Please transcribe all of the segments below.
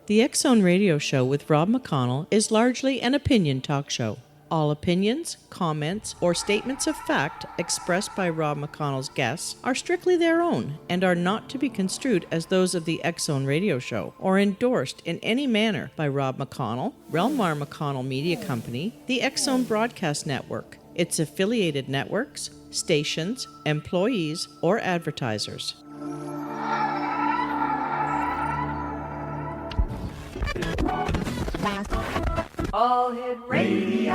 The X-Zone Radio Show with Rob McConnell is largely an opinion talk show. All opinions, comments, or statements of fact expressed by Rob McConnell's guests are strictly their own and are not to be construed as those of the X-Zone Radio Show or endorsed in any manner by Rob McConnell, Relmar McConnell Media Company, the X-Zone Broadcast Network, its affiliated networks, stations, employees, or advertisers. All Hit Radio.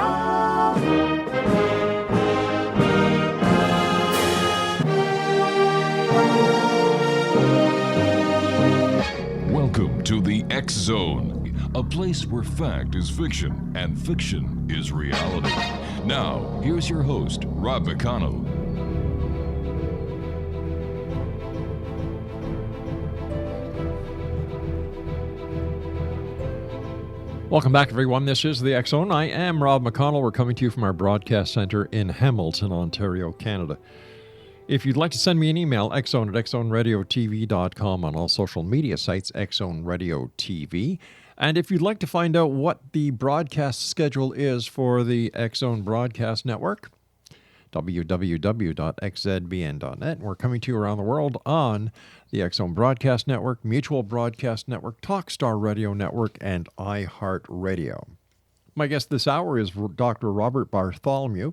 Welcome to the X Zone, a place where fact is fiction and fiction is reality. Now, here's your host, Rob McConnell. Welcome back, everyone. This is the X-Zone. I am Rob McConnell. We're coming to you from our broadcast center in Hamilton, Ontario, Canada. If you'd like to send me an email, xzone@xzoneradiotv.com, on all social media sites, X-Zone Radio TV. And if you'd like to find out what the broadcast schedule is for the X-Zone Broadcast Network, www.xzbn.net. We're coming to you around the world on the X-Zone Broadcast Network, Mutual Broadcast Network, Talkstar Radio Network, and iHeartRadio. My guest this hour is Dr. Robert Bartholomew.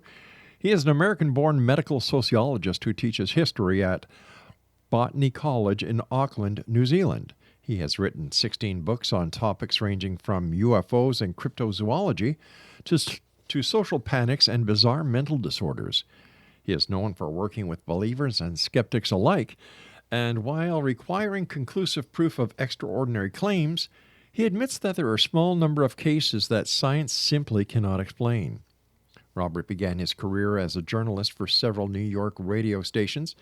He is an American-born medical sociologist who teaches history at Botany College in Auckland, New Zealand. He has written 16 books on topics ranging from UFOs and cryptozoology to social panics and bizarre mental disorders. He is known for working with believers and skeptics alike, and while requiring conclusive proof of extraordinary claims, he admits that there are a small number of cases that science simply cannot explain. Robert began his career as a journalist for several New York radio stations,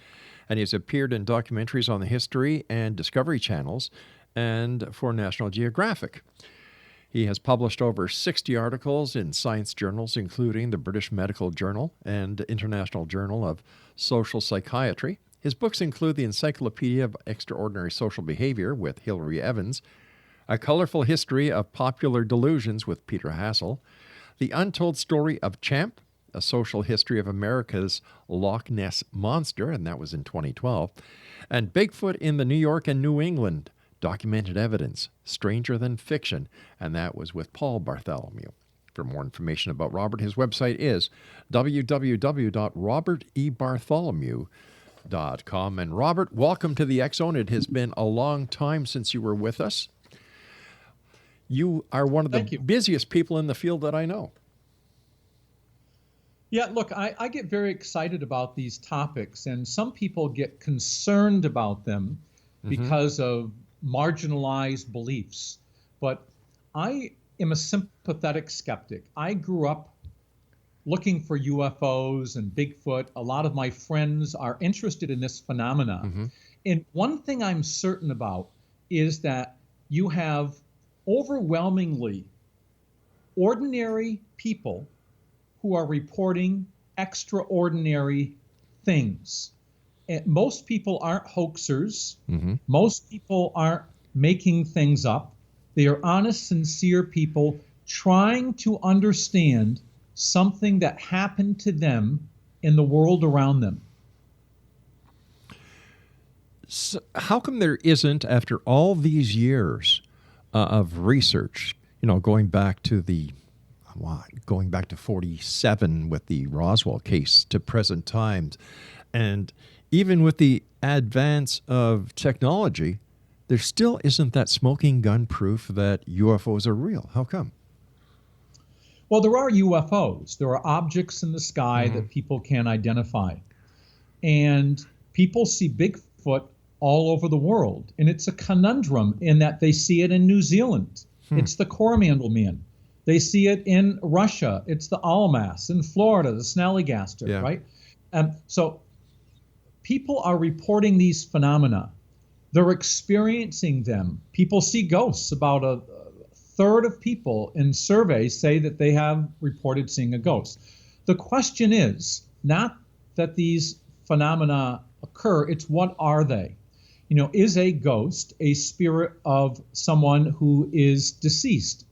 and he has appeared in documentaries on the History and Discovery channels and for National Geographic. He has published over 60 articles in science journals, including the British Medical Journal and International Journal of Social Psychiatry. His books include the Encyclopedia of Extraordinary Social Behavior with Hilary Evans, A Colorful History of Popular Delusions with Peter Hassel, The Untold Story of Champ, A Social History of America's Loch Ness Monster, and that was in 2012, and Bigfoot in the New York and New England, Documented Evidence, Stranger Than Fiction, and that was with Paul Bartholomew. For more information about Robert, his website is www.robertebartholomew.com. And Robert, welcome to the X-Zone. It has been a long time since you were with us. You are one of the busiest people in the field that I know. Yeah, look, I get very excited about these topics, and some people get concerned about them because of marginalized beliefs. But I am a sympathetic skeptic. I grew up looking for UFOs and Bigfoot. A lot of my friends are interested in this phenomena. And one thing I'm certain about is that you have overwhelmingly ordinary people who are reporting extraordinary things. And most people aren't hoaxers. Most people aren't making things up. They are honest, sincere people trying to understand something that happened to them in the world around them. So how come there isn't, after all these years of research, going back to 47 with the Roswell case to present times, and even with the advance of technology, there still isn't that smoking gun proof that UFOs are real? How come? Well, there are UFOs. There are objects in the sky that people can identify. And people see Bigfoot all over the world. And it's a conundrum in that they see it in New Zealand. It's the Coromandel Man. They see it in Russia. It's the Almas. In Florida, the Snallygaster, right? So people are reporting these phenomena. They're experiencing them. People see ghosts. About a third of people in surveys say that they have reported seeing a ghost. The question is not that these phenomena occur, it's what are they? is a ghost a spirit of someone who is deceased?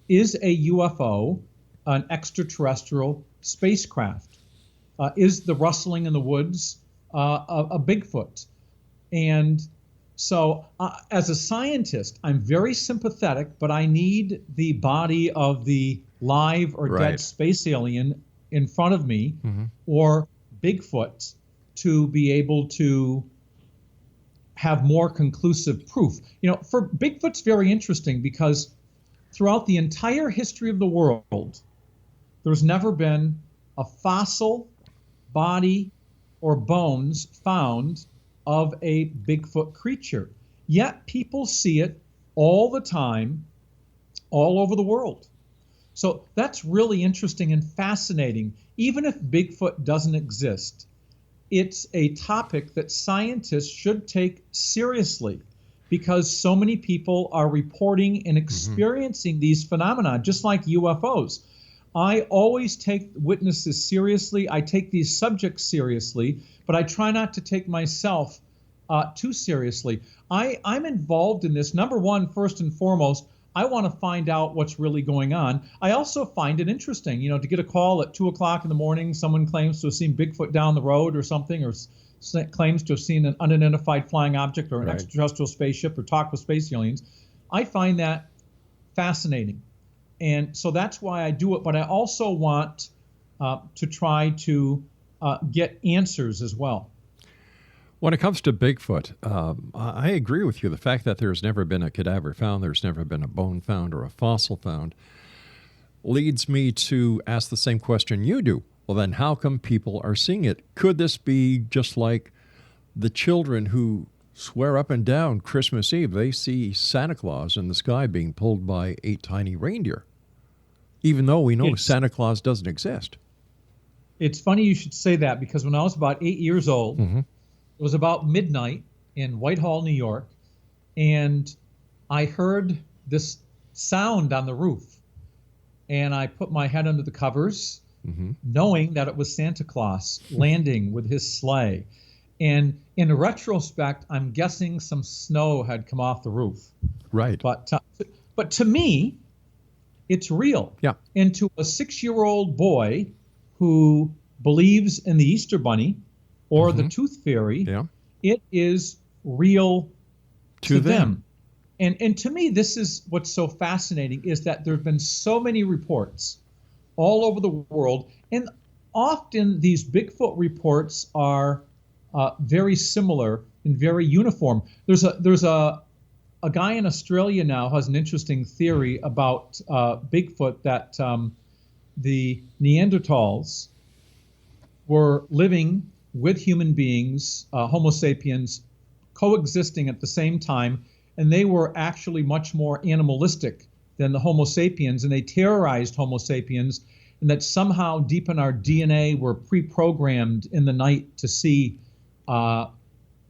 Is a UFO an extraterrestrial spacecraft? Is the rustling in the woods a Bigfoot? And so as a scientist, I'm very sympathetic, but I need the body of the live or dead space alien in front of me, or Bigfoot, to be able to have more conclusive proof. For Bigfoot's very interesting because throughout the entire history of the world, there's never been a fossil body or bones found of a Bigfoot creature. Yet people see it all the time, all over the world. So that's really interesting and fascinating. Even if Bigfoot doesn't exist, it's a topic that scientists should take seriously because so many people are reporting and experiencing these phenomena, just like UFOs. I always take witnesses seriously. I take these subjects seriously, but I try not to take myself too seriously. I'm involved in this. Number one, first and foremost, I want to find out what's really going on. I also find it interesting, to get a call at 2 o'clock in the morning. Someone claims to have seen Bigfoot down the road or something, or claims to have seen an unidentified flying object or an extraterrestrial spaceship or talk with space aliens. I find that fascinating. And so that's why I do it. But I also want to try to get answers as well. When it comes to Bigfoot, I agree with you. The fact that there's never been a cadaver found, there's never been a bone found or a fossil found, leads me to ask the same question you do. Well, then how come people are seeing it? Could this be just like the children who swear up and down Christmas Eve they see Santa Claus in the sky being pulled by 8 tiny reindeer, even though we know Santa Claus doesn't exist? It's funny you should say that, because when I was about 8 years old, it was about midnight in Whitehall, New York, and I heard this sound on the roof. And I put my head under the covers, knowing that it was Santa Claus landing with his sleigh. And in retrospect, I'm guessing some snow had come off the roof. Right. But to me, it's real. Yeah. And to a 6-year-old boy who believes in the Easter Bunny or the Tooth Fairy, it is real to them. And to me, this is what's so fascinating, is that there have been so many reports all over the world, and often these Bigfoot reports are very similar and very uniform. There's a guy in Australia now who has an interesting theory about Bigfoot, that the Neanderthals were living with human beings, Homo sapiens, coexisting at the same time, and they were actually much more animalistic than the Homo sapiens, and they terrorized Homo sapiens, and that somehow deep in our DNA we're pre-programmed in the night to see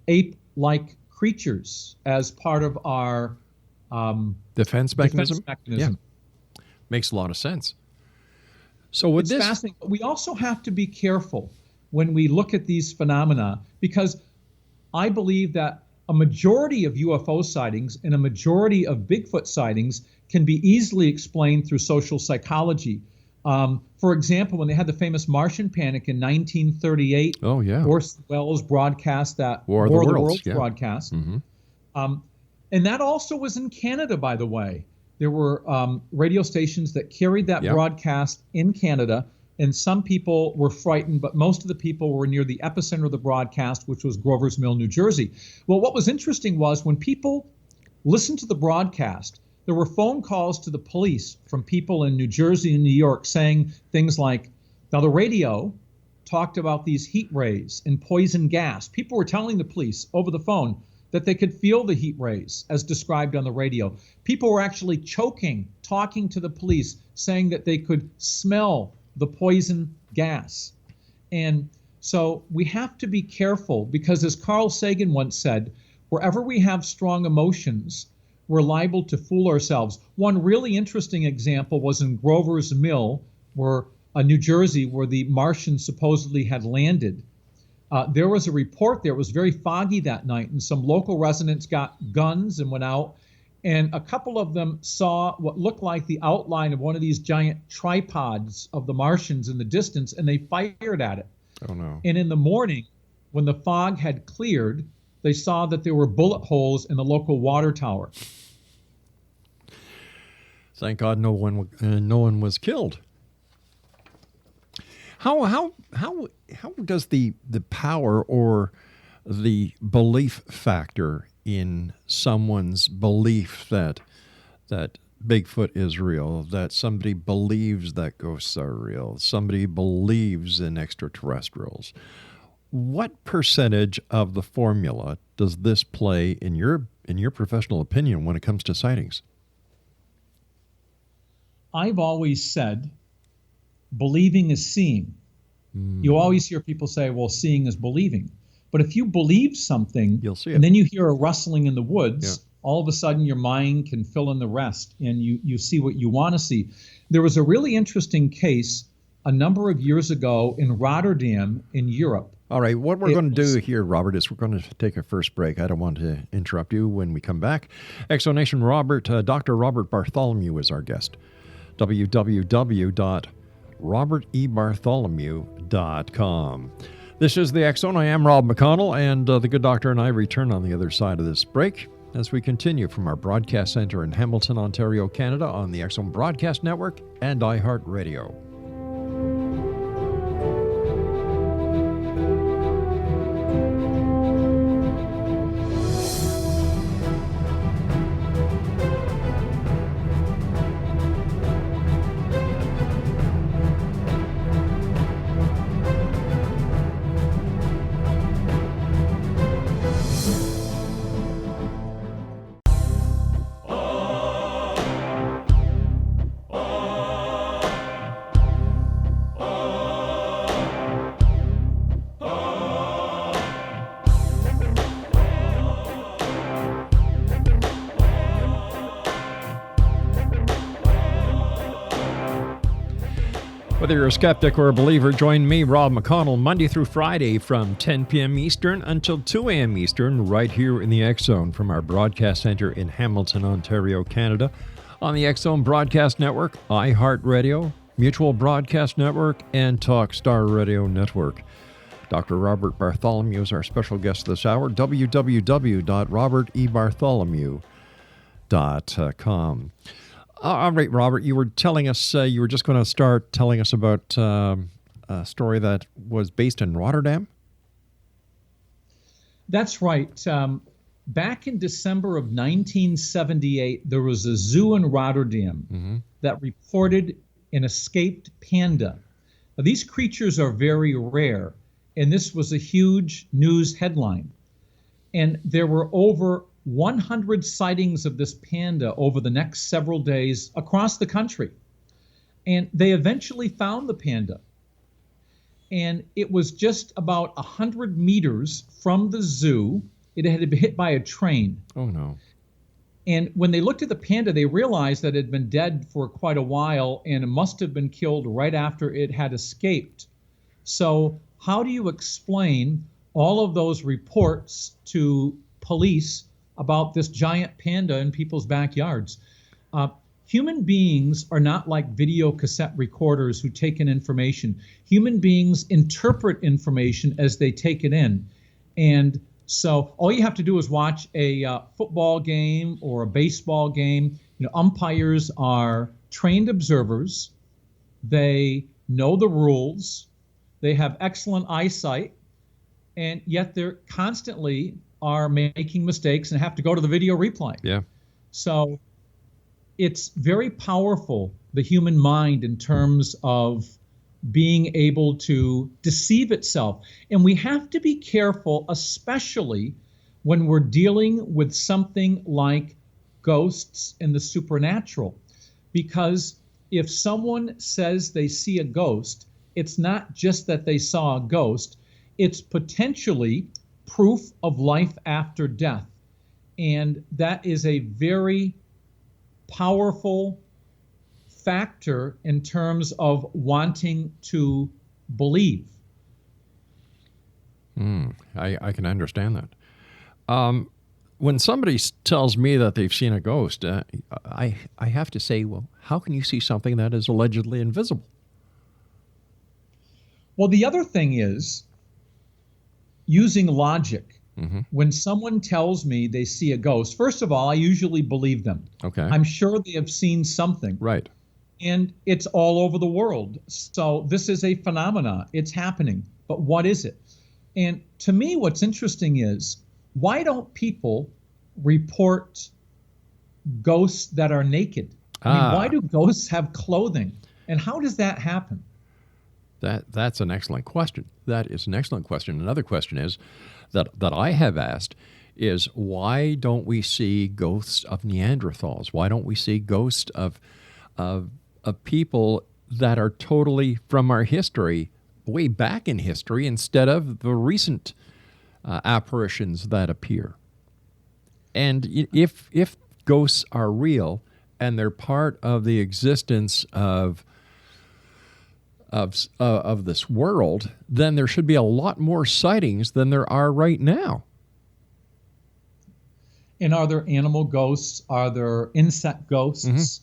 ape-like creatures as part of our defense mechanism. Yeah. Makes a lot of sense. So with it's fascinating. But we also have to be careful when we look at these phenomena, because I believe that a majority of UFO sightings and a majority of Bigfoot sightings can be easily explained through social psychology. For example, when they had the famous Martian panic in 1938, Orson Welles broadcast that War of the Worlds broadcast. And that also was in Canada, by the way. There were radio stations that carried that broadcast in Canada, and some people were frightened, but most of the people were near the epicenter of the broadcast, which was Grover's Mill, New Jersey. Well, what was interesting was when people listened to the broadcast, there were phone calls to the police from people in New Jersey and New York saying things like, now the radio talked about these heat rays and poison gas. People were telling the police over the phone that they could feel the heat rays as described on the radio. People were actually choking, talking to the police, saying that they could smell the poison gas. And so we have to be careful, because as Carl Sagan once said, wherever we have strong emotions, we're liable to fool ourselves. One really interesting example was in Grover's Mill, New Jersey, where the Martians supposedly had landed. There was a report there. It was very foggy that night, and some local residents got guns and went out, and a couple of them saw what looked like the outline of one of these giant tripods of the Martians in the distance, and they fired at it. Oh, no. And in the morning, when the fog had cleared, they saw that there were bullet holes in the local water tower. Thank God no one was killed. How does the power or the belief factor in someone's belief that Bigfoot is real, that somebody believes that ghosts are real, somebody believes in extraterrestrials? What percentage of the formula does this play in your professional opinion when it comes to sightings? I've always said believing is seeing. You always hear people say, well, seeing is believing. But if you believe something, you'll see it. And then you hear a rustling in the woods, Yeah. all of a sudden your mind can fill in the rest, and you see what you want to see. There was a really interesting case a number of years ago in Rotterdam in Europe. All right, what we're going to do here, Robert, is we're going to take a first break. I don't want to interrupt you when we come back. Exonation Dr. Robert Bartholomew is our guest. www.robertebartholomew.com. This is the X Zone. I am Rob McConnell, and the good doctor and I return on the other side of this break as we continue from our broadcast center in Hamilton, Ontario, Canada, on the X Zone Broadcast Network and iHeartRadio. Whether you're a skeptic or a believer, join me, Rob McConnell, Monday through Friday from 10 p.m. Eastern until 2 a.m. Eastern, right here in the X Zone from our broadcast center in Hamilton, Ontario, Canada, on the X Zone Broadcast Network, iHeartRadio, Mutual Broadcast Network, and Talkstar Radio Network. Dr. Robert Bartholomew is our special guest this hour. www.robertebartholomew.com. All right, Robert, you were telling us, you were just going to start telling us about a story that was based in Rotterdam? That's right. Back in December of 1978, there was a zoo in Rotterdam that reported an escaped panda. Now, these creatures are very rare, and this was a huge news headline. And there were over 100 sightings of this panda over the next several days across the country. And they eventually found the panda. And it was just about 100 meters from the zoo. It had been hit by a train. Oh, no. And when they looked at the panda, they realized that it had been dead for quite a while, and it must have been killed right after it had escaped. So how do you explain all of those reports to police about this giant panda in people's backyards? Human beings are not like video cassette recorders who take in information. Human beings interpret information as they take it in. And so all you have to do is watch a football game or a baseball game. You know, umpires are trained observers. They know the rules. They have excellent eyesight, and yet they're constantly are making mistakes and have to go to the video replay. Yeah. So it's very powerful, the human mind, in terms of being able to deceive itself. And we have to be careful, especially when we're dealing with something like ghosts and the supernatural. Because if someone says they see a ghost, it's not just that they saw a ghost, it's potentially proof of life after death. And that is a very powerful factor in terms of wanting to believe. I can understand that. When somebody tells me that they've seen a ghost, I have to say, well, how can you see something that is allegedly invisible? Well, the other thing is using logic. When someone tells me they see a ghost, first of all, I usually believe them. Okay. I'm sure they have seen something. Right. And it's all over the world. So this is a phenomena. It's happening. But what is it? And to me, what's interesting is, why don't people report ghosts that are naked? I mean, why do ghosts have clothing? And how does that happen? That's an excellent question. That is an excellent question. Another question is that I have asked is, why don't we see ghosts of Neanderthals? Why don't we see ghosts of people that are totally from our history, way back in history, instead of the recent apparitions that appear? And if ghosts are real and they're part of the existence of this world, then there should be a lot more sightings than there are right now. And are there animal ghosts? Are there insect ghosts?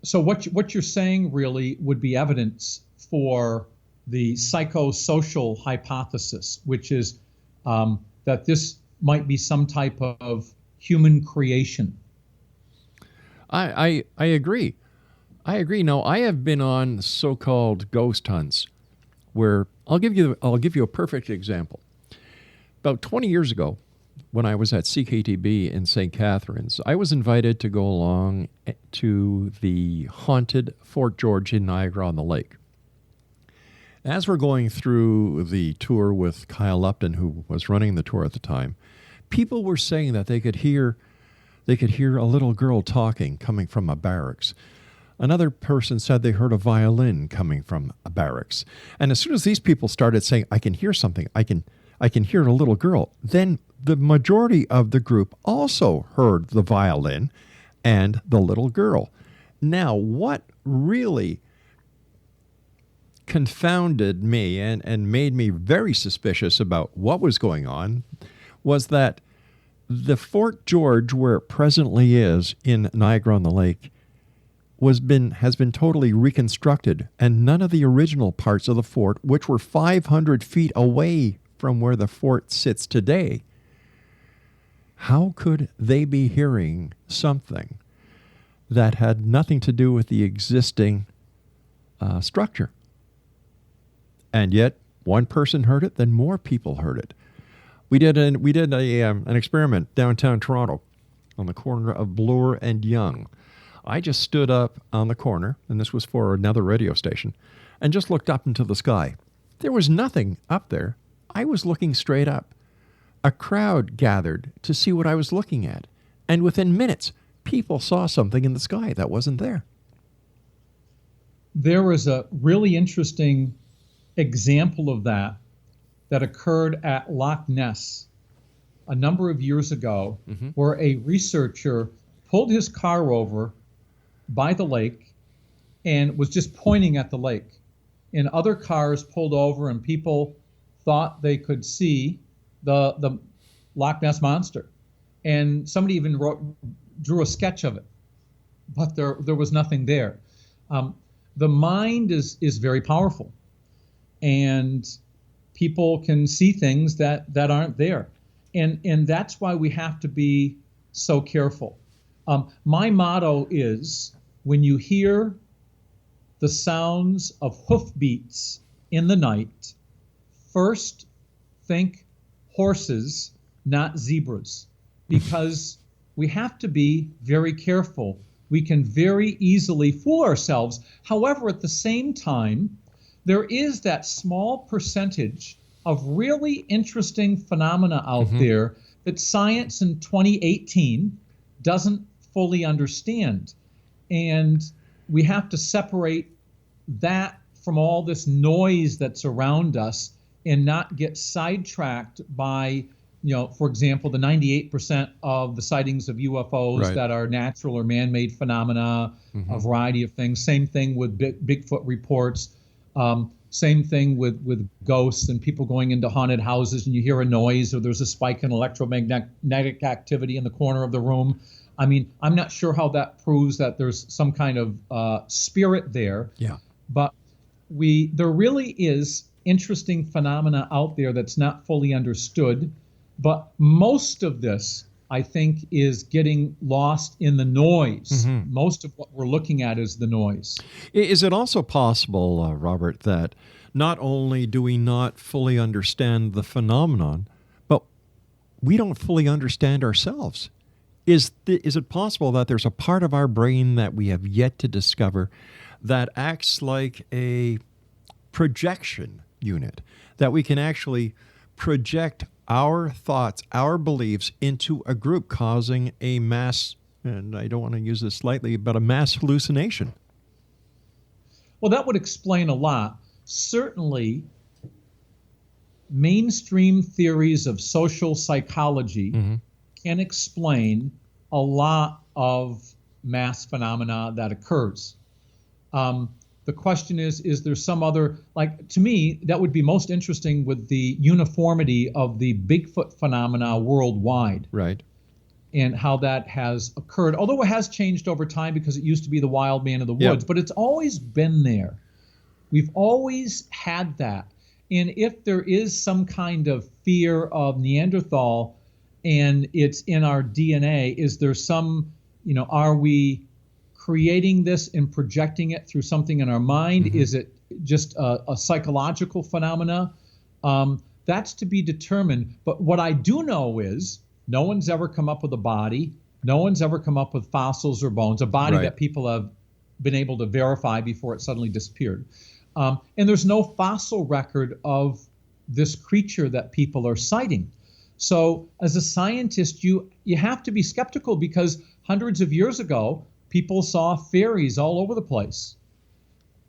So what you're saying really would be evidence for the psychosocial hypothesis, which is that this might be some type of human creation. I agree. I agree. Now, I have been on so-called ghost hunts where I'll give you a perfect example. About 20 years ago, when I was at CKTB in St. Catharines, I was invited to go along to the haunted Fort George in Niagara-on-the-Lake. As we're going through the tour with Kyle Upton, who was running the tour at the time, people were saying that they could hear a little girl talking coming from a barracks. Another person said they heard a violin coming from a barracks. And as soon as these people started saying, I can hear something, I can hear a little girl, then the majority of the group also heard the violin and the little girl. Now, what really confounded me and made me very suspicious about what was going on was that the Fort George, where it presently is in Niagara-on-the-Lake, has been totally reconstructed, and none of the original parts of the fort, which were 500 feet away from where the fort sits today, how could they be hearing something that had nothing to do with the existing structure? And yet, one person heard it, then more people heard it. We did an experiment downtown Toronto on the corner of Bloor and Yonge. I just stood up on the corner, and this was for another radio station, and just looked up into the sky. There was nothing up there. I was looking straight up. A crowd gathered to see what I was looking at, and within minutes, people saw something in the sky that wasn't there. There was a really interesting example of that occurred at Loch Ness a number of years ago, where a researcher pulled his car over by the lake and was just pointing at the lake. And other cars pulled over, and people thought they could see the Loch Ness monster. And somebody even drew a sketch of it, but there was nothing there. The mind is very powerful, and people can see things that aren't there. And that's why we have to be so careful. My motto is, when you hear the sounds of hoofbeats in the night, first think horses, not zebras, because we have to be very careful. We can very easily fool ourselves. However, at the same time, there is that small percentage of really interesting phenomena out there that science in 2018 doesn't fully understand. And we have to separate that from all this noise that's around us and not get sidetracked by, for example, the 98% of the sightings of UFOs that are natural or man-made phenomena, a variety of things. Same thing with Bigfoot reports. Same thing with ghosts and people going into haunted houses and you hear a noise or there's a spike in electromagnetic activity in the corner of the room. I mean, I'm not sure how that proves that there's some kind of spirit there. Yeah. But there really is interesting phenomena out there that's not fully understood. But most of this, I think, is getting lost in the noise. Most of what we're looking at is the noise. Is it also possible, Robert, that not only do we not fully understand the phenomenon, but we don't fully understand ourselves? Is it possible that there's a part of our brain that we have yet to discover that acts like a projection unit, that we can actually project our thoughts, our beliefs into a group, causing a mass, and I don't want to use this lightly, but a mass hallucination? Well, that would explain a lot. Certainly, mainstream theories of social psychology can explain a lot of mass phenomena that occurs. The question is there some other, like, to me, that would be most interesting with the uniformity of the Bigfoot phenomena worldwide. Right. And how that has occurred, although it has changed over time because it used to be the wild man of the woods, but it's always been there. We've always had that. And if there is some kind of fear of Neanderthal and it's in our DNA, is there some, are we creating this and projecting it through something in our mind? Is it just a psychological phenomena? That's to be determined. But what I do know is no one's ever come up with a body. No one's ever come up with fossils or bones, a body that people have been able to verify before it suddenly disappeared. And there's no fossil record of this creature that people are citing. So as a scientist, you have to be skeptical because hundreds of years ago, people saw fairies all over the place.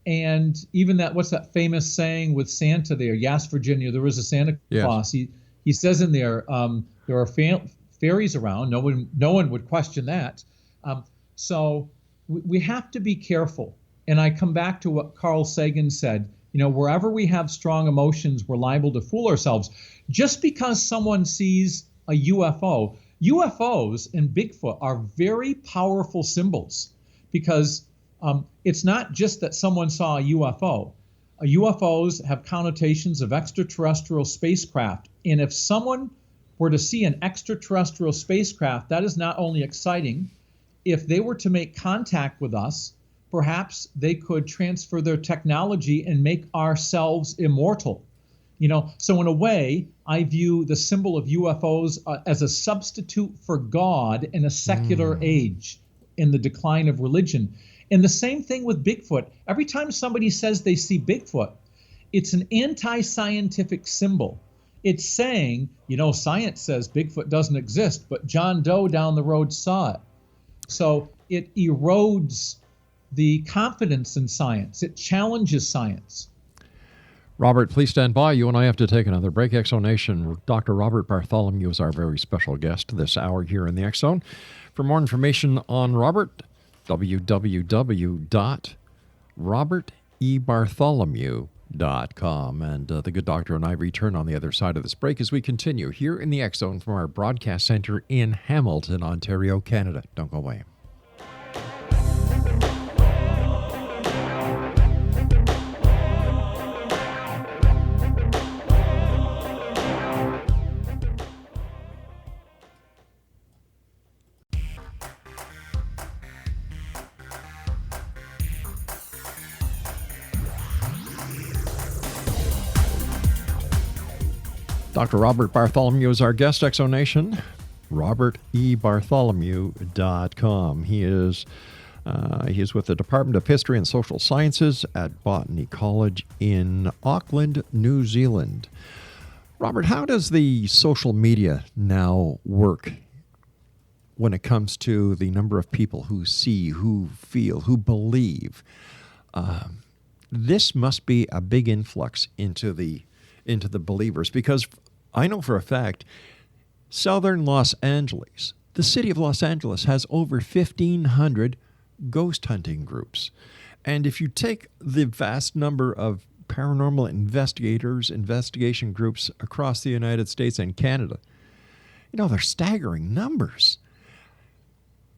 And even what's that famous saying with Santa there? Yes, Virginia, there was a Santa Claus. He says in there, there are fairies around. No one would question that. So we have to be careful. And I come back to what Carl Sagan said, wherever we have strong emotions, we're liable to fool ourselves. Just because someone sees a UFO, UFOs and Bigfoot are very powerful symbols because it's not just that someone saw a UFO. UFOs have connotations of extraterrestrial spacecraft. And if someone were to see an extraterrestrial spacecraft, that is not only exciting. If they were to make contact with us, perhaps they could transfer their technology and make ourselves immortal. So in a way, I view the symbol of UFOs as a substitute for God in a secular age, in the decline of religion. And the same thing with Bigfoot. Every time somebody says they see Bigfoot, it's an anti-scientific symbol. It's saying, science says Bigfoot doesn't exist, but John Doe down the road saw it. So it erodes the confidence in science. It challenges science. Robert, please stand by. You and I have to take another break. Exonation. Dr. Robert Bartholomew is our very special guest this hour here in the X Zone. For more information on Robert, www.robertebartholomew.com. And the good doctor and I return on the other side of this break as we continue here in the X Zone from our broadcast center in Hamilton, Ontario, Canada. Don't go away. Dr. Robert Bartholomew is our guest, Exonation. RobertEBartholomew.com. He is with the Department of History and Social Sciences at Botany College in Auckland, New Zealand. Robert, how does the social media now work when it comes to the number of people who see, who feel, who believe? This must be a big influx into the believers, because I know for a fact southern Los Angeles, the city of Los Angeles, has over 1,500 ghost hunting groups. And if you take the vast number of paranormal investigators, investigation groups across the United States and Canada. You know, they're staggering numbers.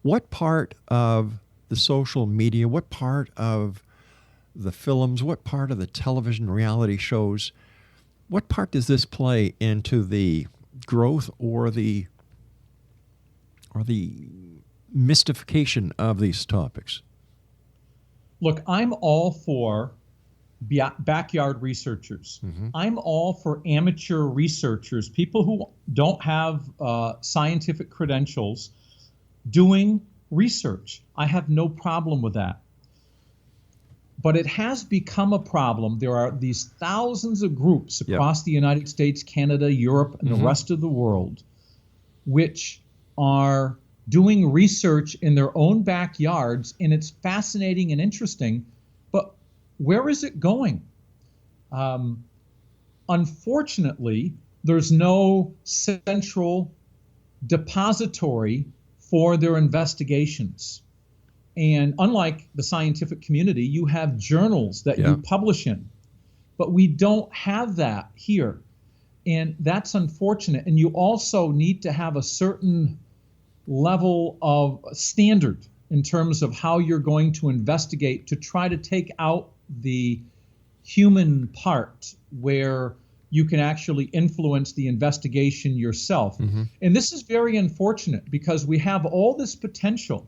What part of the social media, what part of the films, what part of the television reality shows, what part does this play into the growth or the mystification of these topics? Look, I'm all for backyard researchers. I'm all for amateur researchers, people who don't have scientific credentials doing research. I have no problem with that. But it has become a problem. There are these thousands of groups across the United States, Canada, Europe, and the rest of the world, which are doing research in their own backyards, and it's fascinating and interesting, but where is it going? Unfortunately, there's no central depository for their investigations. And unlike the scientific community, you have journals that you publish in, but we don't have that here. And that's unfortunate. And you also need to have a certain level of standard in terms of how you're going to investigate to try to take out the human part where you can actually influence the investigation yourself. And this is very unfortunate because we have all this potential.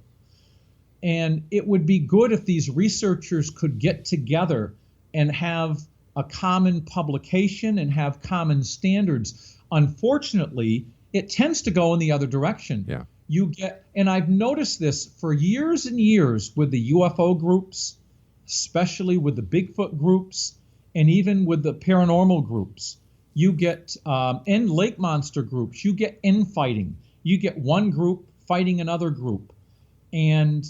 And it would be good if these researchers could get together and have a common publication and have common standards. Unfortunately, it tends to go in the other direction. You get, and I've noticed this for years and years with the UFO groups, especially with the Bigfoot groups, and even with the paranormal groups. You get, and lake monster groups, you get infighting. You get one group fighting another group. And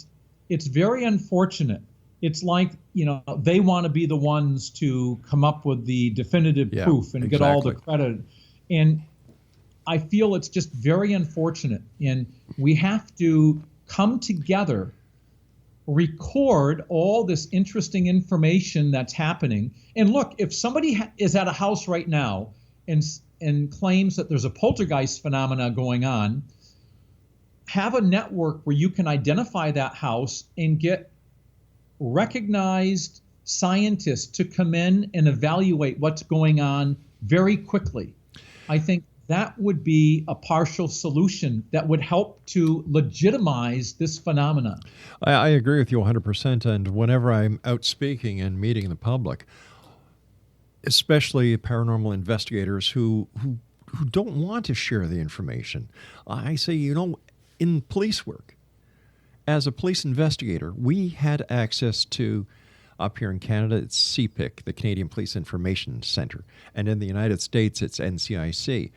it's very unfortunate. It's like, you know, they want to be the ones to come up with the definitive proof and get all the credit. And I feel it's just very unfortunate. And we have to come together, record all this interesting information that's happening. And look, if somebody is at a house right now and claims that there's a poltergeist phenomena going on, have a network where you can identify that house and get recognized scientists to come in and evaluate what's going on very quickly. I think that would be a partial solution that would help to legitimize this phenomenon. I agree with you 100%. And whenever I'm out speaking and meeting the public, especially paranormal investigators who don't want to share the information, I say, you know, in police work, as a police investigator, we had access to, up here in Canada, it's CPIC, the Canadian Police Information Center. And in the United States, it's NCIC.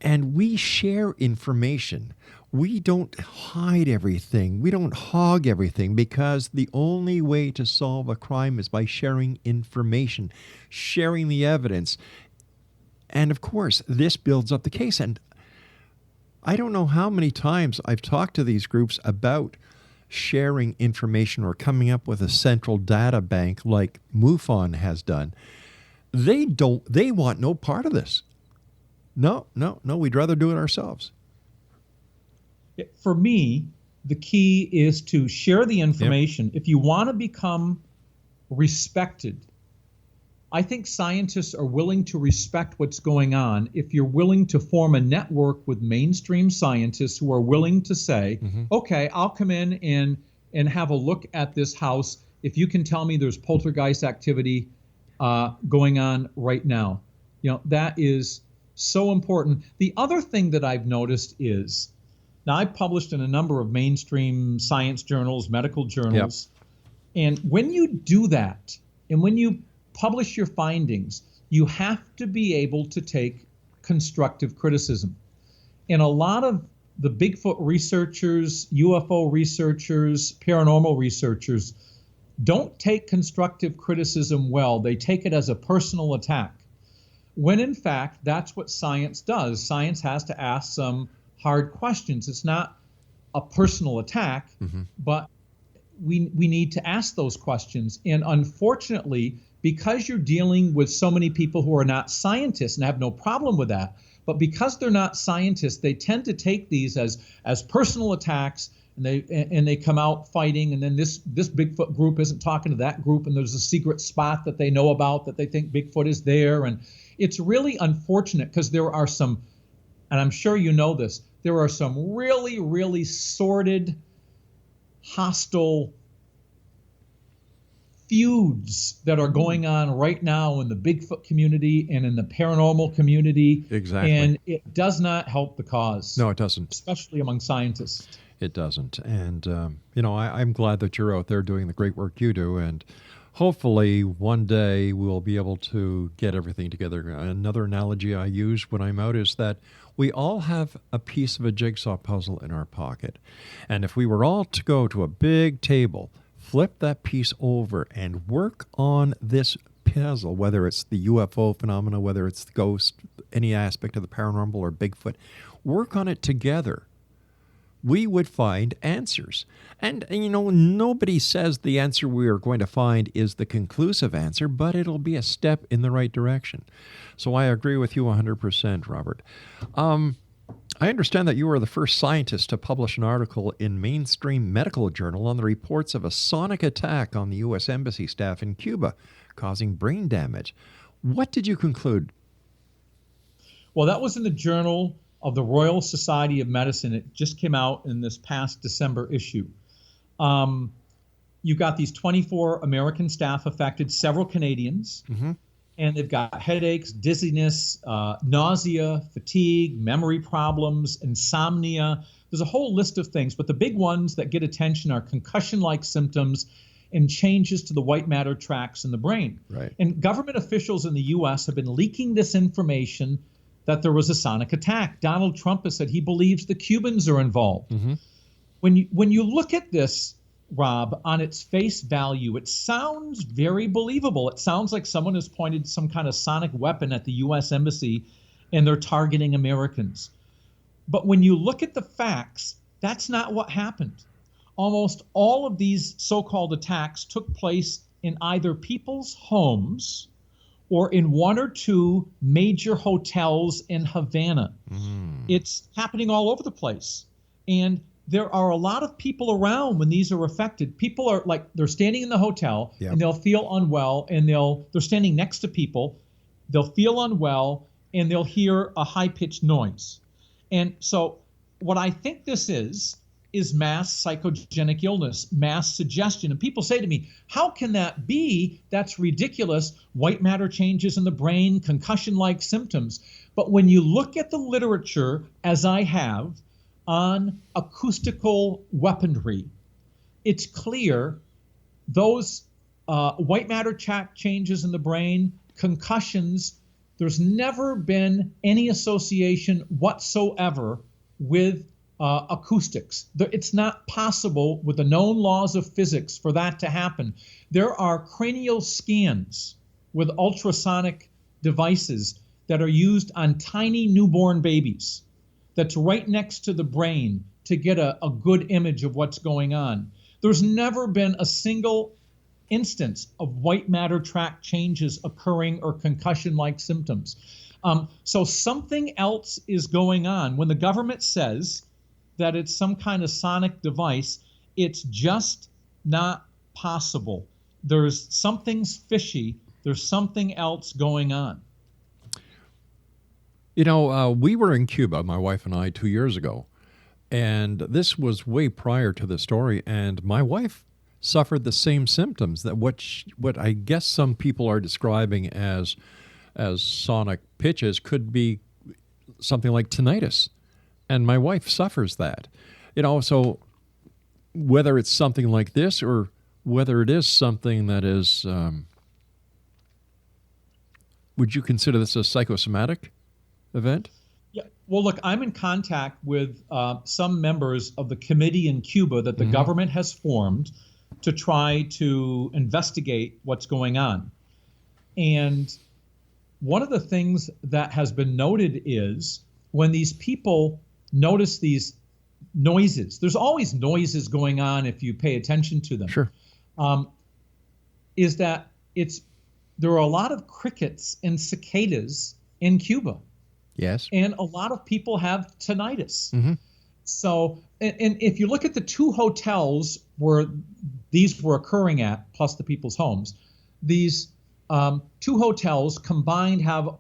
And we share information. We don't hide everything. We don't hog everything, because the only way to solve a crime is by sharing information, sharing the evidence. And of course, this builds up the case. And I don't know how many times I've talked to these groups about sharing information or coming up with a central data bank like MUFON has done. They want no part of this. No, we'd rather do it ourselves. For me, the key is to share the information. If you want to become respected, I think scientists are willing to respect what's going on if you're willing to form a network with mainstream scientists who are willing to say, okay, I'll come in and have a look at this house if you can tell me there's poltergeist activity going on right now. You know, that is so important. The other thing that I've noticed is, now I've published in a number of mainstream science journals, medical journals, and when you do that, and when you publish your findings, you have to be able to take constructive criticism. And a lot of the Bigfoot researchers, UFO researchers, paranormal researchers don't take constructive criticism well. They take it as a personal attack, when in fact, that's what science does. Science has to ask some hard questions. It's not a personal attack, but we need to ask those questions. And unfortunately, because you're dealing with so many people who are not scientists, and I have no problem with that, but because they're not scientists, they tend to take these as personal attacks, and they come out fighting, and then this Bigfoot group isn't talking to that group, and there's a secret spot that they know about that they think Bigfoot is there. And it's really unfortunate because there are some, and I'm sure you know this, there are some really, really sordid, hostile feuds that are going on right now in the Bigfoot community and in the paranormal community. Exactly. And it does not help the cause. No, it doesn't. Especially among scientists. It doesn't. And, I'm glad that you're out there doing the great work you do. And hopefully one day we'll be able to get everything together. Another analogy I use when I'm out is that we all have a piece of a jigsaw puzzle in our pocket. And if we were all to go to a big table, flip that piece over and work on this puzzle, whether it's the UFO phenomena, whether it's the ghost, any aspect of the paranormal or Bigfoot, work on it together, we would find answers. And nobody says the answer we are going to find is the conclusive answer, but it'll be a step in the right direction. So I agree with you 100%, Robert. I understand that you were the first scientist to publish an article in mainstream medical journal on the reports of a sonic attack on the U.S. Embassy staff in Cuba, causing brain damage. What did you conclude? Well, that was in the Journal of the Royal Society of Medicine. It just came out in this past December issue. You got these 24 American staff affected, several Canadians. Mm-hmm. And they've got headaches, dizziness, nausea, fatigue, memory problems, insomnia. There's a whole list of things, but the big ones that get attention are concussion-like symptoms and changes to the white matter tracts in the brain. Right. And government officials in the U.S. have been leaking this information that there was a sonic attack. Donald Trump has said he believes the Cubans are involved. Mm-hmm. When you look at this, Rob, on its face value, it sounds very believable. It sounds like someone has pointed some kind of sonic weapon at the U.S. Embassy and they're targeting Americans. But when you look at the facts, that's not what happened. Almost all of these so-called attacks took place in either people's homes or in one or two major hotels in Havana. Mm. It's happening all over the place. And there are a lot of people around when these are affected. People are like, they're standing in the hotel, yep, and they'll feel unwell, and they're standing next to people. They'll feel unwell, and they'll hear a high-pitched noise. And so what I think this is mass psychogenic illness, mass suggestion. And people say to me, how can that be? That's ridiculous. White matter changes in the brain, concussion-like symptoms. But when you look at the literature, as I have, on acoustical weaponry, it's clear those white matter changes in the brain, concussions, there's never been any association whatsoever with acoustics. It's not possible with the known laws of physics for that to happen. There are cranial scans with ultrasonic devices that are used on tiny newborn babies. That's right next to the brain to get a good image of what's going on. There's never been a single instance of white matter tract changes occurring or concussion-like symptoms. So something else is going on. When the government says that it's some kind of sonic device, it's just not possible. Something's fishy. There's something else going on. We were in Cuba, my wife and I, 2 years ago, and this was way prior to the story, and my wife suffered the same symptoms that what I guess some people are describing as sonic pitches could be something like tinnitus, and my wife suffers that. So whether it's something like this or whether it is something that is, would you consider this a psychosomatic event? Yeah. Well, look, I'm in contact with some members of the committee in Cuba that the mm-hmm. government has formed to try to investigate what's going on. And one of the things that has been noted is when these people notice these noises, there's always noises going on if you pay attention to them. Sure. Is that it's there are a lot of crickets and cicadas in Cuba. Yes. And a lot of people have tinnitus. Mm-hmm. So, and if you look at the two hotels where these were occurring at, plus the people's homes, these two hotels combined have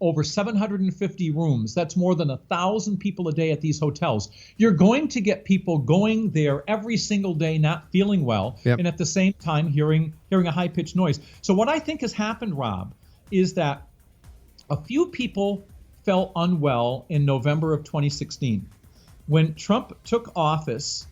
over 750 rooms. That's more than 1,000 people a day at these hotels. You're going to get people going there every single day, not feeling well, yep. and at the same time hearing a high-pitched noise. So what I think has happened, Rob, is that a few people felt unwell in November of 2016. When Trump took office,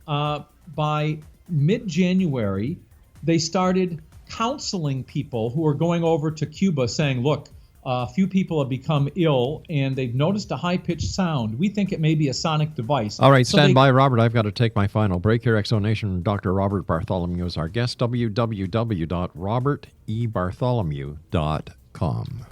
by mid-January, they started counseling people who are going over to Cuba saying, look, a few people have become ill and they've noticed a high-pitched sound. We think it may be a sonic device. All right, stand by, Robert. I've got to take my final break here. Exonation, Dr. Robert Bartholomew is our guest. www.robertebartholomew.com.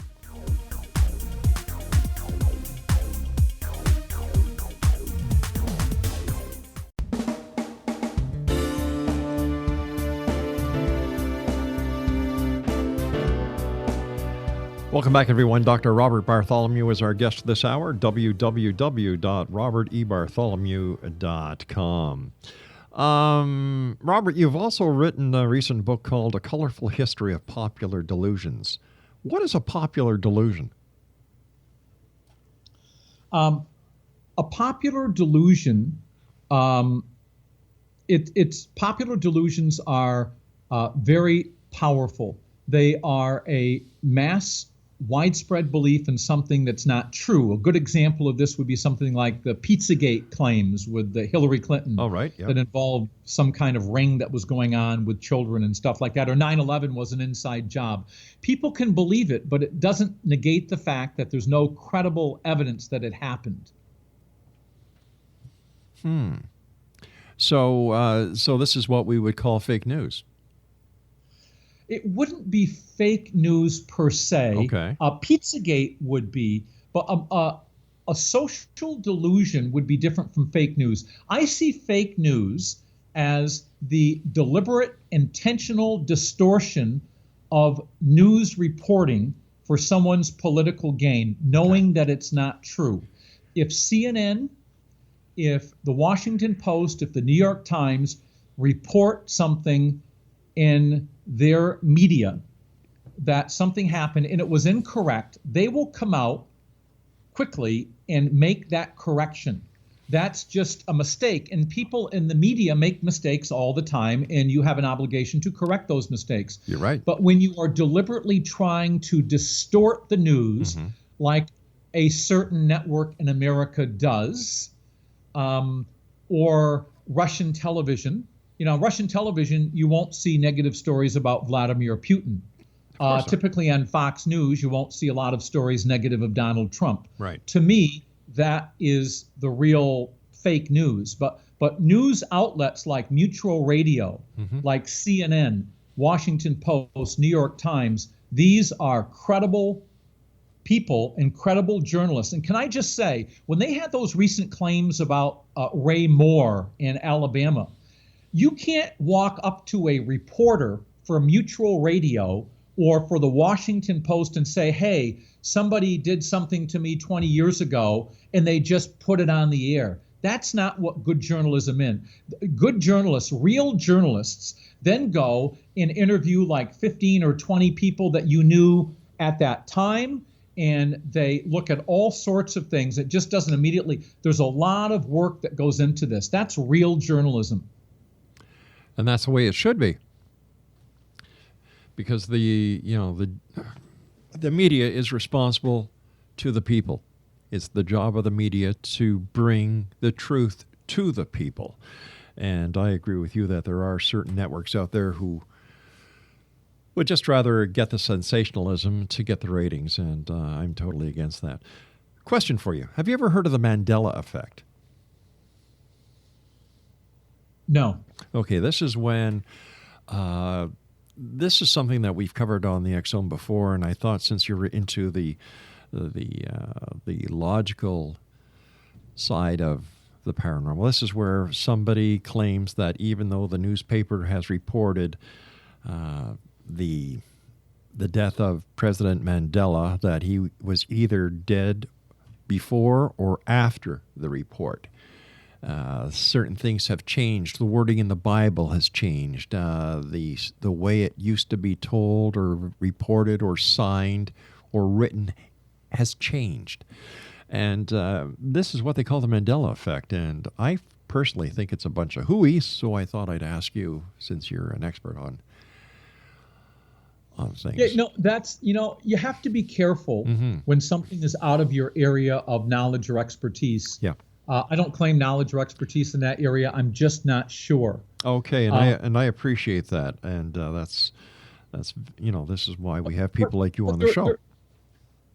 Welcome back, everyone. Dr. Robert Bartholomew is our guest this hour. www.robertebartholomew.com. Robert, you've also written a recent book called A Colorful History of Popular Delusions. What is a popular delusion? A popular delusion, it's popular delusions are very powerful. They are a mass widespread belief in something that's not true. A good example of this would be something like the Pizzagate claims with the Hillary Clinton. Oh, right. Yep. That involved some kind of ring that was going on with children and stuff like that. Or 9/11 was an inside job. People can believe it, but it doesn't negate the fact that there's no credible evidence that it happened. So this is what we would call fake news. It wouldn't be fake news per se. Okay. Pizzagate would be, but a social delusion would be different from fake news. I see fake news as the deliberate, intentional distortion of news reporting for someone's political gain, knowing that it's not true. If CNN, if the Washington Post, if the New York Times report something in their media that something happened and it was incorrect, they will come out quickly and make that correction. That's just a mistake. And people in the media make mistakes all the time, and you have an obligation to correct those mistakes. You're right. But when you are deliberately trying to distort the news, like a certain network in America does, or Russian television, Russian television, you won't see negative stories about Vladimir Putin. Typically on Fox News, you won't see a lot of stories negative of Donald Trump. Right. To me, that is the real fake news. But news outlets like Mutual Radio, like CNN, Washington Post, New York Times, these are credible people and credible journalists. And can I just say, when they had those recent claims about Ray Moore in Alabama, you can't walk up to a reporter for Mutual Radio or for the Washington Post and say, hey, somebody did something to me 20 years ago, and they just put it on the air. That's not what good journalism is. Good journalists, real journalists, then go and interview like 15 or 20 people that you knew at that time, and they look at all sorts of things. It just doesn't immediately. There's a lot of work that goes into this. That's real journalism. And that's the way it should be. Because the media is responsible to the people. It's the job of the media to bring the truth to the people. And I agree with you that there are certain networks out there who would just rather get the sensationalism to get the ratings, and I'm totally against that. Question for you. Have you ever heard of the Mandela effect? No. Okay, this is when this is something that we've covered on the Exome before, and I thought since you're into the logical side of the paranormal, this is where somebody claims that even though the newspaper has reported the the death of President Mandela, that he was either dead before or after the report. Certain things have changed. The wording in the Bible has changed. The way it used to be told or reported or signed or written has changed. And this is what they call the Mandela effect. And I personally think it's a bunch of hooey, so I thought I'd ask you, since you're an expert on things. Yeah, no, that's, you have to be careful when something is out of your area of knowledge or expertise. Yeah. I don't claim knowledge or expertise in that area. I'm just not sure. Okay, and I appreciate that, and that's this is why we have people like you on the show.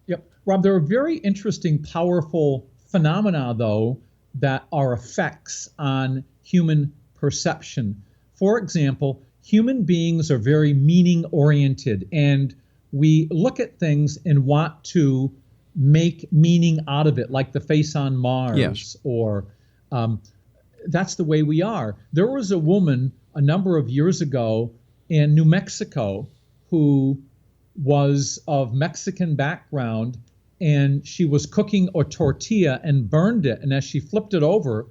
Yep, Rob. There are very interesting, powerful phenomena, though, that are effects on human perception. For example, human beings are very meaning-oriented, and we look at things and want to make meaning out of it, like the face on Mars. Yes. Or that's the way we are. There was a woman a number of years ago in New Mexico who was of Mexican background, and she was cooking a tortilla and burned it. And as she flipped it over,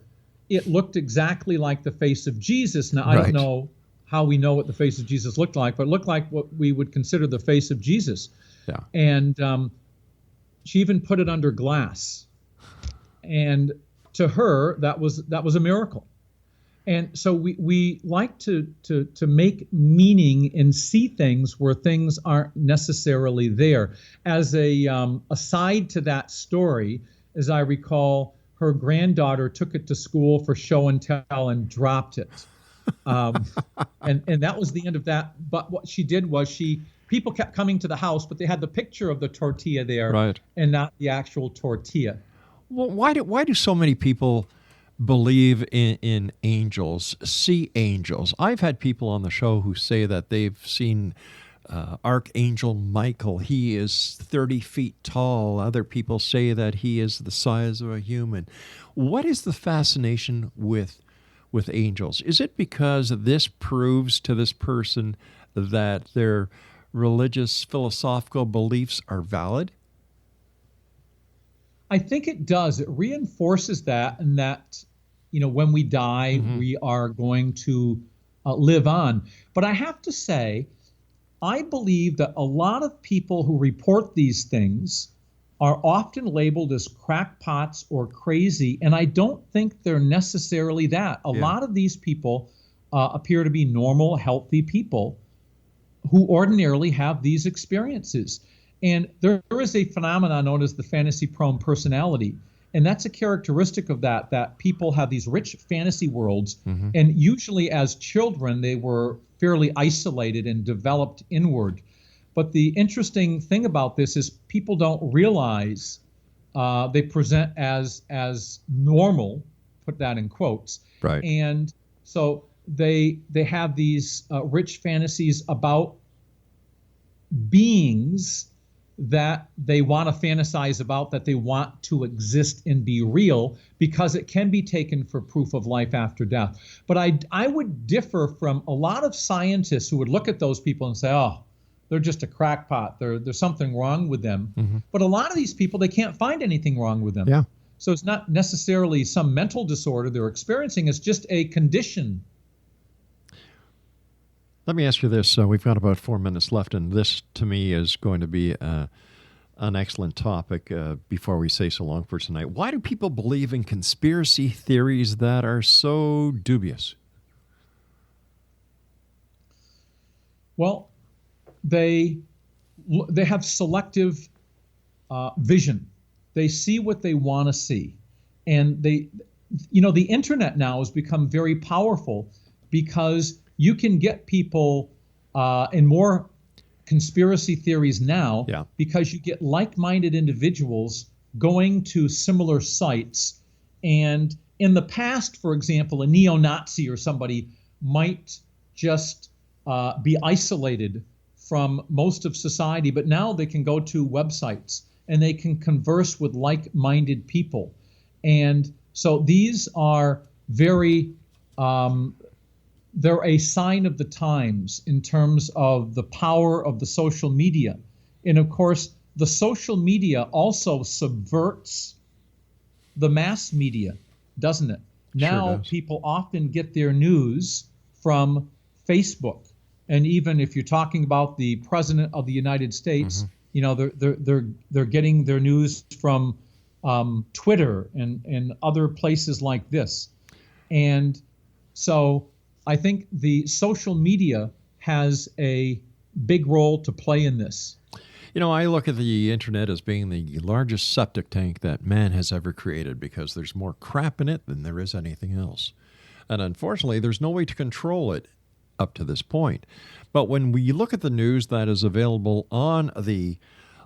it looked exactly like the face of Jesus. Now, I don't know how we know what the face of Jesus looked like, but it looked like what we would consider the face of Jesus. Yeah. And she even put it under glass. And to her, that was a miracle. And so we like to make meaning and see things where things aren't necessarily there. As a aside to that story, as I recall, her granddaughter took it to school for show and tell and dropped it. And that was the end of that. But what she did was people kept coming to the house, but they had the picture of the tortilla there, and not the actual tortilla. Well, why do so many people believe in angels, see angels? I've had people on the show who say that they've seen Archangel Michael. He is 30 feet tall. Other people say that he is the size of a human. What is the fascination with angels? Is it because this proves to this person that their religious, philosophical beliefs are valid? I think it does. It reinforces that, and that, when we die, we are going to live on. But I have to say, I believe that a lot of people who report these things are often labeled as crackpots or crazy, and I don't think they're necessarily that. A lot of these people appear to be normal, healthy people who ordinarily have these experiences. And there is a phenomenon known as the fantasy-prone personality, and that's a characteristic of that people have these rich fantasy worlds, and usually as children they were fairly isolated and developed inward. But the interesting thing about this is people don't realize they present as normal, put that in quotes. Right. And so they have these rich fantasies about beings that they want to fantasize about, that they want to exist and be real, because it can be taken for proof of life after death. But I would differ from a lot of scientists who would look at those people and say, oh, they're just a crackpot. There's something wrong with them. But a lot of these people, they can't find anything wrong with them. Yeah. So it's not necessarily some mental disorder they're experiencing. It's just a condition. Let me ask you this. We've got about 4 minutes left, and this, to me, is going to be an excellent topic before we say so long for tonight. Why do people believe in conspiracy theories that are so dubious? Well, they have selective vision. They see what they want to see. And the internet now has become very powerful because you can get people in more conspiracy theories now because you get like-minded individuals going to similar sites. And in the past, for example, a neo-Nazi or somebody might just be isolated from most of society, but now they can go to websites and they can converse with like-minded people. And so these are very they're a sign of the times in terms of the power of the social media. And of course, the social media also subverts the mass media, doesn't it? Now does. people often get their news from Facebook. And even if you're talking about the President of the United States, you know, they're getting their news from Twitter and other places like this. And so I think the social media has a big role to play in this. You know, I look at the internet as being the largest septic tank that man has ever created because there's more crap in it than there is anything else. And unfortunately, there's no way to control it up to this point. But when we look at the news that is available on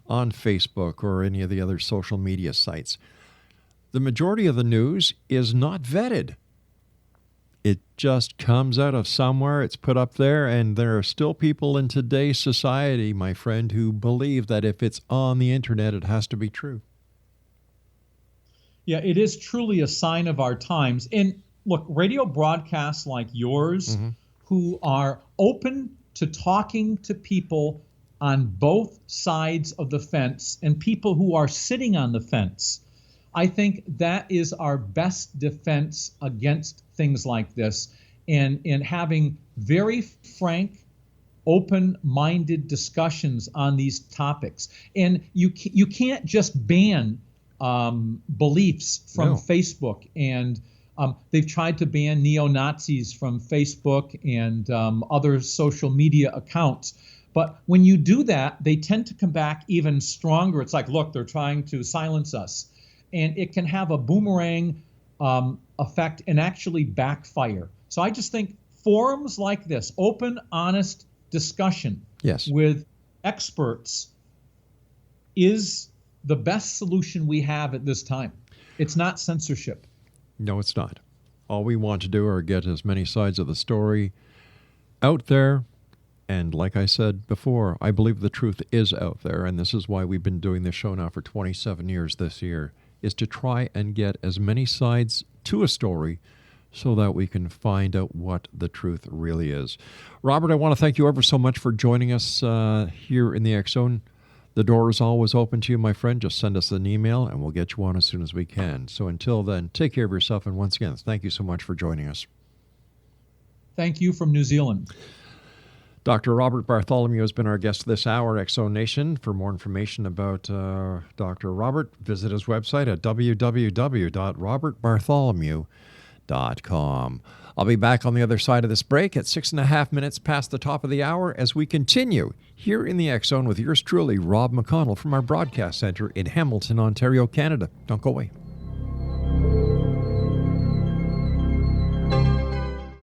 Facebook or any of the other social media sites, the majority of the news is not vetted. It just comes out of somewhere, it's put up there, and there are still people in today's society, my friend, who believe that if it's on the internet, it has to be true. Yeah, it is truly a sign of our times. And look, radio broadcasts like yours, who are open to talking to people on both sides of the fence and people who are sitting on the fence, I think that is our best defense against things like this, and having very frank, open-minded discussions on these topics. And you can't just ban beliefs from Facebook, and they've tried to ban neo-Nazis from Facebook and other social media accounts. But when you do that, they tend to come back even stronger. It's like, look, they're trying to silence us. And it can have a boomerang effect and actually backfire. So I just think forums like this, open, honest discussion with experts, is the best solution we have at this time. It's not censorship. No, it's not. All we want to do are get as many sides of the story out there. And like I said before, I believe the truth is out there. And this is why we've been doing this show now for 27 years this year, is to try and get as many sides to a story so that we can find out what the truth really is. Robert, I want to thank you ever so much for joining us here in the X Zone. The door is always open to you, my friend. Just send us an email and we'll get you on as soon as we can. So until then, take care of yourself. And once again, thank you so much for joining us. Thank you from New Zealand. Dr. Robert Bartholomew has been our guest this hour, X Zone Nation. For more information about Dr. Robert, visit his website at www.robertbartholomew.com. I'll be back on the other side of this break at 6.5 minutes past the top of the hour as we continue here in the X Zone with yours truly, Rob McConnell, from our broadcast center in Hamilton, Ontario, Canada. Don't go away.